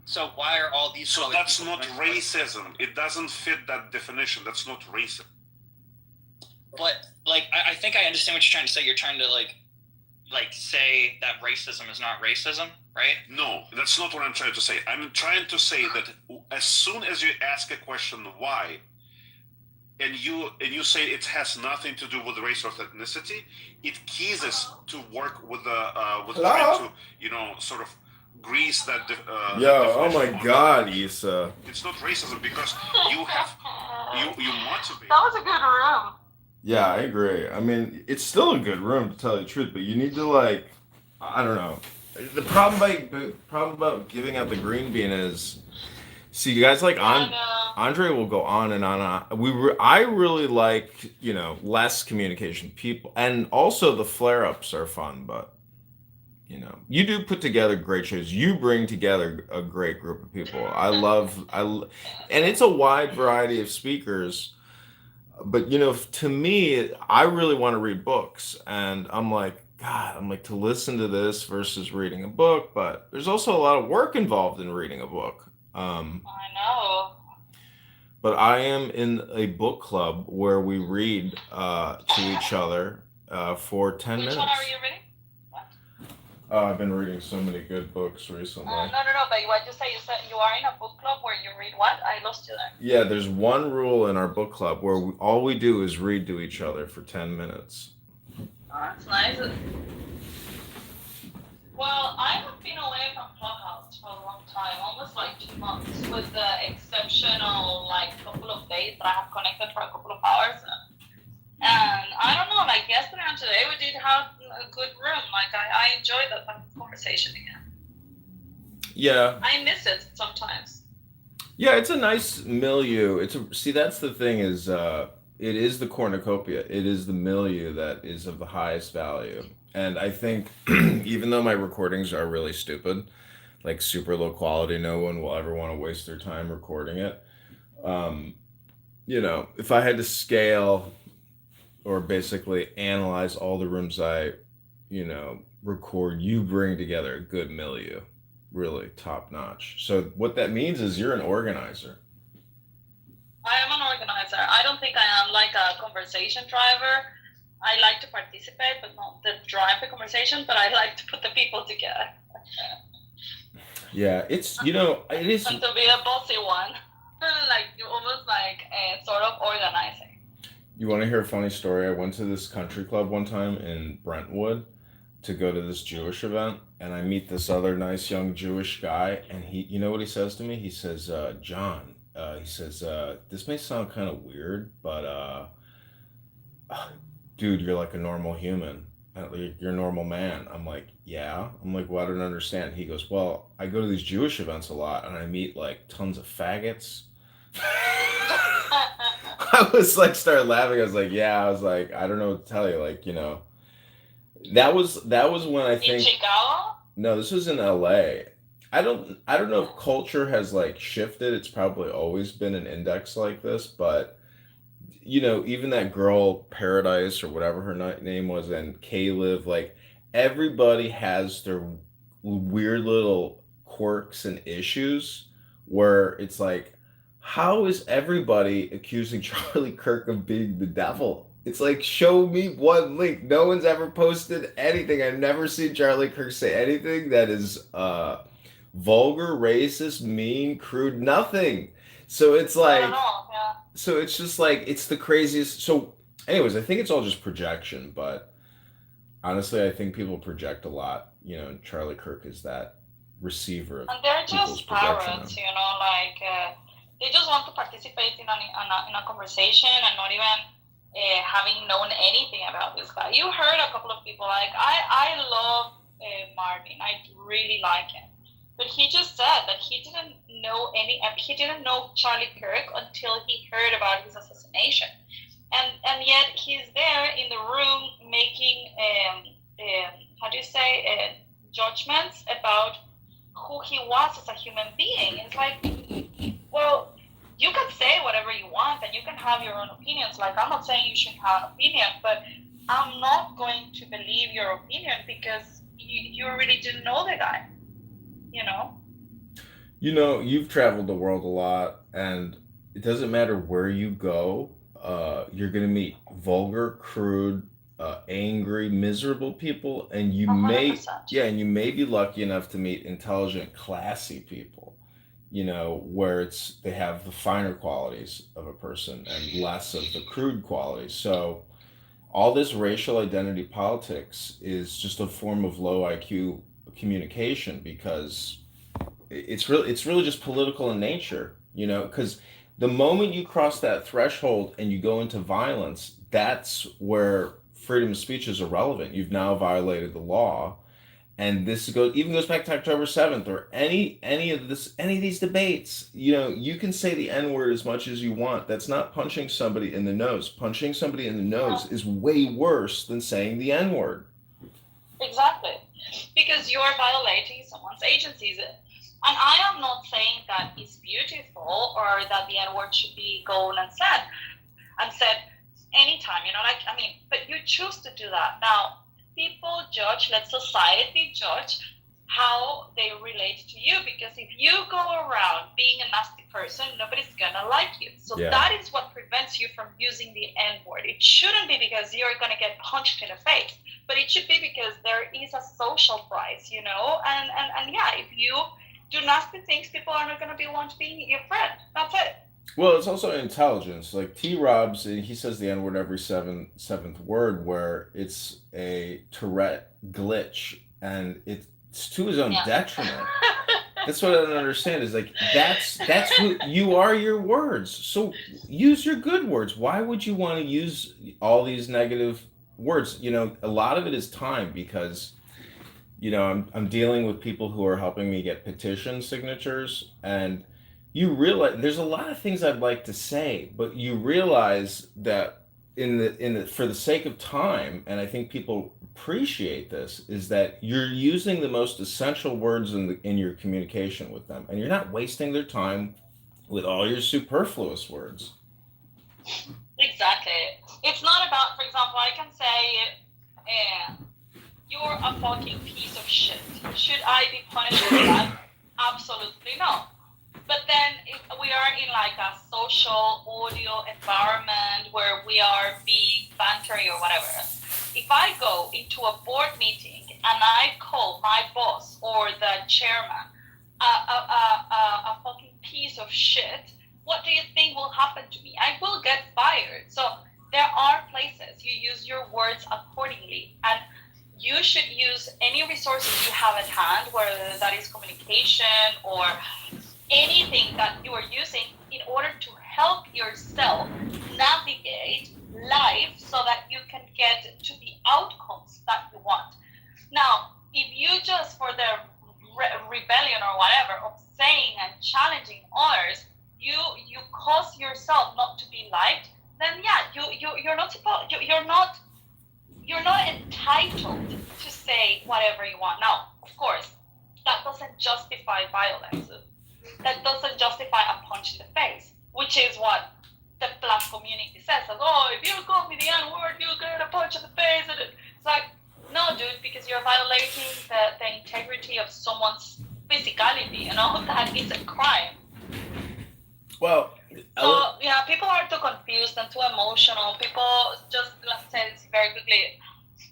So why are all these? So that's not racism. It doesn't fit that definition. That's not racism. But like, I think I understand what you're trying to say. You're trying to like say that racism is not racism, right? No, that's not what I'm trying to say. I'm trying to say that as soon as you ask a question why, and you say it has nothing to do with race or ethnicity, it keys us to work with trying to sort of grease that. Oh my God, Issa. It's not racism because you motivate. That was a good room. Yeah, I agree. I mean, it's still a good room to tell you the truth, but you need to I don't know. The problem about giving out the green bean is, see, you guys like Andre will go on and on and on. I really like less communication people, and also the flare-ups are fun, but you do put together great shows. You bring together a great group of people. And it's a wide variety of speakers. But to me, I really want to read books, and I'm like, to listen to this versus reading a book. But there's also a lot of work involved in reading a book. I know. But I am in a book club where we read to each other for 10 minutes. Which one are you reading? I've been reading so many good books recently. No. But what you said you are in a book club where you read what? I lost you there. Yeah, there's one rule in our book club where all we do is read to each other for 10 minutes. Oh, that's nice. Well, I have been away from Clubhouse for a long time, almost like 2 months, with the exceptional couple of days that I have connected for a couple of hours. And I don't know, yesterday and today we did have a good room. I enjoyed that type of conversation again. Yeah. I miss it sometimes. Yeah, it's a nice milieu. See, that's the thing is, it is the cornucopia. It is the milieu that is of the highest value. And I think even though my recordings are really stupid, like super low quality, no one will ever want to waste their time recording it. If I had to scale or basically analyze all the rooms I, record, you bring together a good milieu, really top notch. So what that means is you're an organizer. I am an organizer. I don't think I am a conversation driver. I like to participate, but not drive the conversation, but I like to put the people together. Yeah, it is. And to be a bossy one, almost sort of organizing. You want to hear a funny story? I went to this country club one time in Brentwood to go to this Jewish event, and I meet this other nice young Jewish guy, and you know what he says to me? He says, John, this may sound kind of weird, but dude, you're like a normal human. You're a normal man. I'm like, yeah. I'm like, well, I don't understand. He goes, well, I go to these Jewish events a lot, and I meet tons of faggots. I was started laughing. I was like, yeah. I was like, I don't know what to tell you. That was when I think. In Chicago? No, this was in LA. I don't know if culture has shifted. It's probably always been an index like this, but even that girl Paradise or whatever her name was, and K-Liv, everybody has their weird little quirks and issues where it's how is everybody accusing Charlie Kirk of being the devil? It's show me one link. No one's ever posted anything. I've never seen Charlie Kirk say anything that is vulgar, racist, mean, crude, nothing. So it's like, so it's just like, it's the craziest. So anyways, I think it's all just projection, but honestly, I think people project a lot. You know, Charlie Kirk is that receiver of And they're people's just projection. parrots, like they just want to participate in a conversation and not even having known anything about this guy. You heard a couple of people like, I love Marvin. I really like him. But he just said that he didn't know Charlie Kirk until he heard about his assassination. And yet he's there in the room making judgments about who he was as a human being. It's like, well, you can say whatever you want and you can have your own opinions. Like, I'm not saying you shouldn't have an opinion, but I'm not going to believe your opinion because you really didn't know the guy, You've traveled the world a lot, and it doesn't matter where you go, you're going to meet vulgar, crude, angry, miserable people, and you 100%. and you may be lucky enough to meet intelligent, classy people, where they have the finer qualities of a person and less of the crude qualities. So all this racial identity politics is just a form of low IQ communication, because it's really just political in nature, because the moment you cross that threshold and you go into violence, that's where freedom of speech is irrelevant. You've now violated the law. And this goes back to October 7th, or any of these debates. You can say the N-word as much as you want. That's not punching somebody in the nose. Punching somebody in the nose is way worse than saying the N-word. Exactly. Because you're violating someone's agencies. And I am not saying that it's beautiful or that the N-word should be gone and said anytime, but you choose to do that. Now, people judge, let society judge how they relate to you, because if you go around being a nasty person, nobody's gonna like you. So that is what prevents you from using the N-word. It shouldn't be because you're gonna get punched in the face, but it should be because there is a social price, and if you do nasty things, people are not gonna want to be your friend. That's it. Well, it's also intelligence. Like T. Robs, he says the N-word every seventh word, where it's a Tourette glitch, and it's to his own detriment. That's what I don't understand. Is like that's who you are. Your words. So use your good words. Why would you want to use all these negative words? A lot of it is time, because I'm dealing with people who are helping me get petition signatures, and you realize there's a lot of things I'd like to say, but you realize that for the sake of time, and I think people appreciate this, is that you're using the most essential words in your communication with them, and you're not wasting their time with all your superfluous words. Exactly. It's not about, for example, I can say, you're a fucking piece of shit. Should I be punished for that? Absolutely no. But then if we are in like a social audio environment where we are being bantery or whatever, if I go into a board meeting and I call my boss or the chairman a fucking piece of shit, what do you think will happen to me? I will get fired. So there are places you use your words accordingly, and you should use any resources you have at hand, whether that is communication or anything that you are using, in order to help yourself navigate life so that you can get to the outcomes that you want. Now, if you just, for the rebellion or whatever of saying and challenging others, you cause yourself not to be liked, then you're not entitled to say whatever you want. Now, of course, that doesn't justify violence. That doesn't justify a punch in the face, which is what the black community says. Like, oh, if you call me the N-word, you get a punch in the face. And it's like, no, dude, because you're violating the integrity of someone's physicality. That is a crime. Well, so people are too confused and too emotional. People, just let's say this very quickly,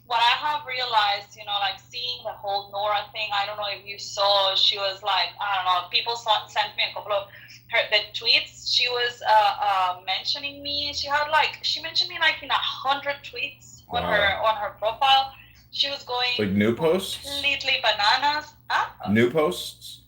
what I have realized, like seeing the whole Nora thing, I don't know if you saw, she was like, I don't know, people sent me a couple of the tweets. She was mentioning me. She mentioned me like in 100 tweets on her profile. She was going like new posts, completely bananas. Huh? New posts,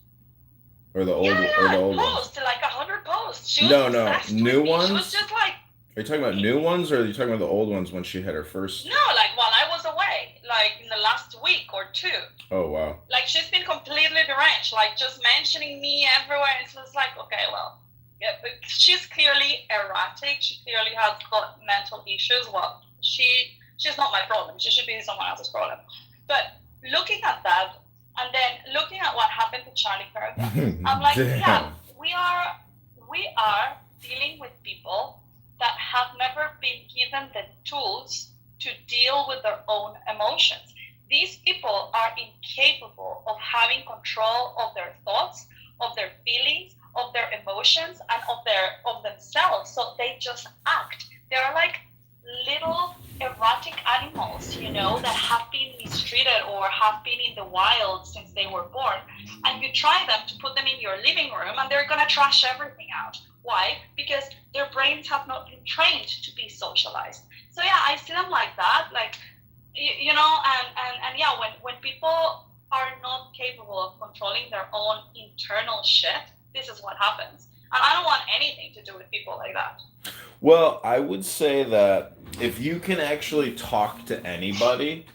or the old, yeah, or the old posts, ones? like 100 posts. She was obsessed new with ones. Me. She was just like. Are you talking about new ones, or are you talking about the old ones when she had her first? No, like while I was away, like in the last week or two. Oh, wow. Like she's been completely deranged, like just mentioning me everywhere. It's just like, okay, well, yeah, but she's clearly erratic. She clearly has got mental issues. Well, she's not my problem. She should be someone else's problem. But looking at that, and then looking at what happened to Charlie Kirk, I'm like, yeah, we are dealing with people that have never been given the tools to deal with their own emotions. These people are incapable of having control of their thoughts, of their feelings, of their emotions, and of themselves. So they just act. They're like little erotic animals, that have been mistreated or have been in the wild since they were born. And you try them to put them in your living room and they're gonna trash everything out. Why? Because their brains have not been trained to be socialized. So yeah, I see them like that, like, and yeah, when people are not capable of controlling their own internal shit, this is what happens. And I don't want anything to do with people like that. Well, I would say that if you can actually talk to anybody,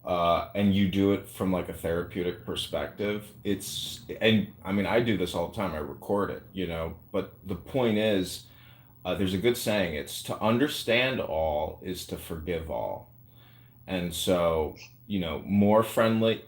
and you do it from like a therapeutic perspective, and I mean, I do this all the time. I record it, but the point is, there's a good saying, it's to understand all is to forgive all. And so, more friendly,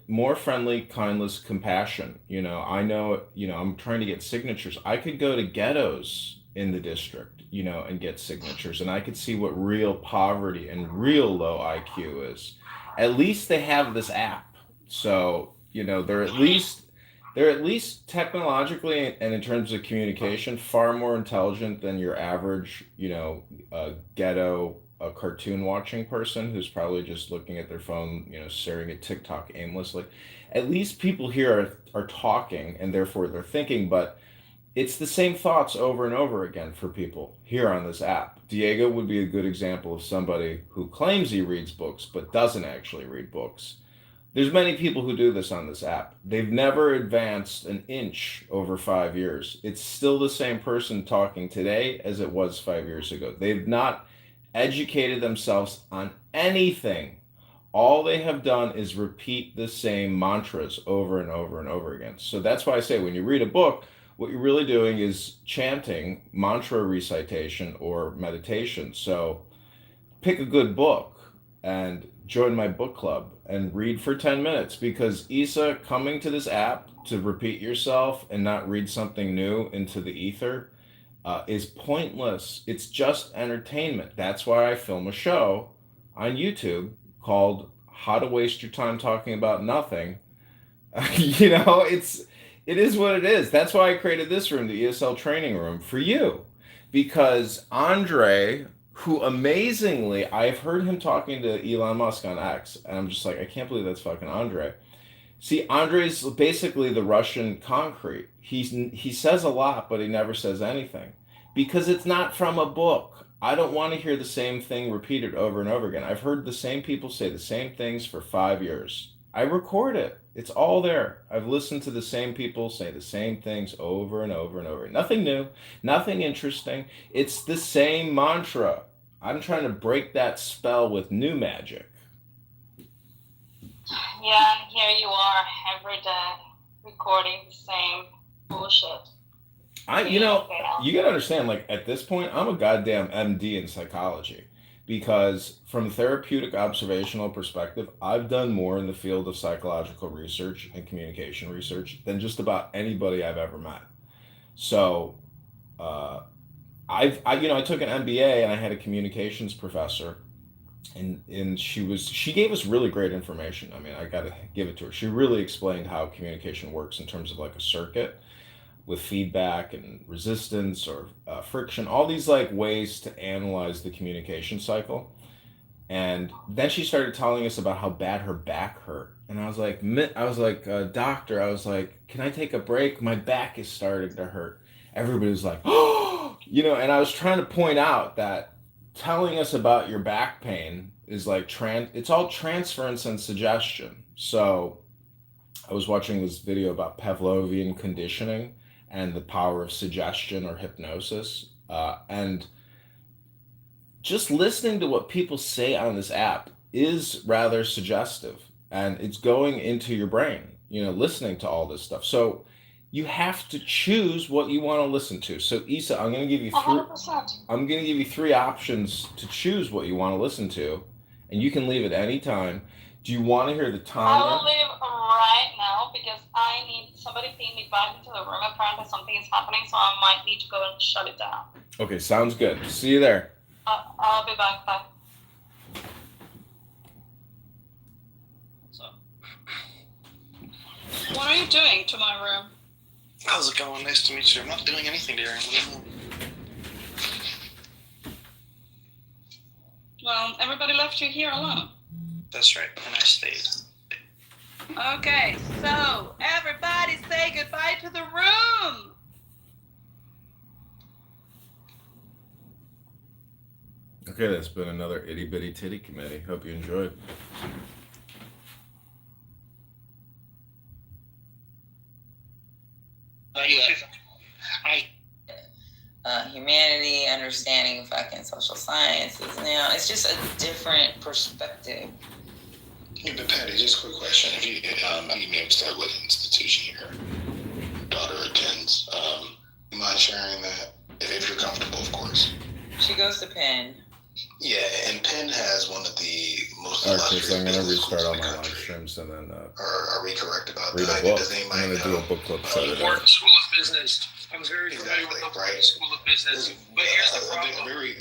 kindness, compassion. I know, I'm trying to get signatures. I could go to ghettos in the district, and get signatures, and I could see what real poverty and real low IQ is. At least they have this app. So, they're at least technologically and in terms of communication far more intelligent than your average, ghetto a cartoon watching person who's probably just looking at their phone, staring at TikTok aimlessly. At least people here are talking and therefore they're thinking, but it's the same thoughts over and over again for people here on this app. Diego would be a good example of somebody who claims he reads books but doesn't actually read books. There's many people who do this on this app. They've never advanced an inch over 5 years. It's still the same person talking today as it was 5 years ago. They've not educated themselves on anything. All they have done is repeat the same mantras over and over and over again. So that's why I say when you read a book, what you're really doing is chanting, mantra recitation, or meditation. So pick a good book and join my book club and read for 10 minutes, because Isa, coming to this app to repeat yourself and not read something new into the ether is pointless. It's just entertainment. That's why I film a show on YouTube called How to Waste Your Time Talking About Nothing. It is what it is. That's why I created this room, the ESL training room, for you. Because Andre, who amazingly, I've heard him talking to Elon Musk on X, and I'm just like, I can't believe that's fucking Andre. See, Andre's basically the Russian concrete. He says a lot, but he never says anything. Because it's not from a book. I don't want to hear the same thing repeated over and over again. I've heard the same people say the same things for 5 years. I record it. It's all there. I've listened to the same people say the same things over and over and over. Nothing new, nothing interesting. It's the same mantra. I'm trying to break that spell with new magic. Yeah, and here you are every day recording the same bullshit. You gotta understand, like, at this point, I'm a goddamn MD in psychology. Because from a therapeutic observational perspective, I've done more in the field of psychological research and communication research than just about anybody I've ever met. So, I took an MBA and I had a communications professor, and she gave us really great information. I mean, I gotta give it to her. She really explained how communication works in terms of like a circuit with feedback and resistance or friction, all these like ways to analyze the communication cycle. And then she started telling us about how bad her back hurt. And I was like, doctor, I was like, can I take a break? My back is starting to hurt. Everybody was like, oh, and I was trying to point out that telling us about your back pain is like it's all transference and suggestion. So I was watching this video about Pavlovian conditioning and the power of suggestion or hypnosis. And just listening to what people say on this app is rather suggestive, and it's going into your brain, listening to all this stuff. So you have to choose what you want to listen to. So Issa, I'm going to give you 100%. I'm going to give you 3 options to choose what you want to listen to, and you can leave at any time. Do you want to hear the timer? I will leave right now because I need somebody ping me back into the room. Apparently something is happening, so I might need to go and shut it down. Okay, sounds good. See you there. I'll be back. Bye. What are you doing to my room? How's it going? Nice to meet you. I'm not doing anything, Darren. Well, everybody left you here alone. That's right, and I stayed. Okay, so everybody say goodbye to the room. Okay, that's been another Itty Bitty Titty Committee. Hope you enjoyed. Humanity, understanding fucking social sciences now. It's just a different perspective. Hey, but Patty, just a quick question. If you may have said what institution your daughter attends, you mind sharing that? If you're comfortable, of course. She goes to Penn. Yeah, and Penn has one of the most All right, Chris, I'm going to business restart schools all in the my live country. streams and then Are we correct about read that? a book. Does anybody I'm going to do a book club Saturday. Wharton School of Business. I'm very familiar with the Wharton School of Business. But here's the problem. A very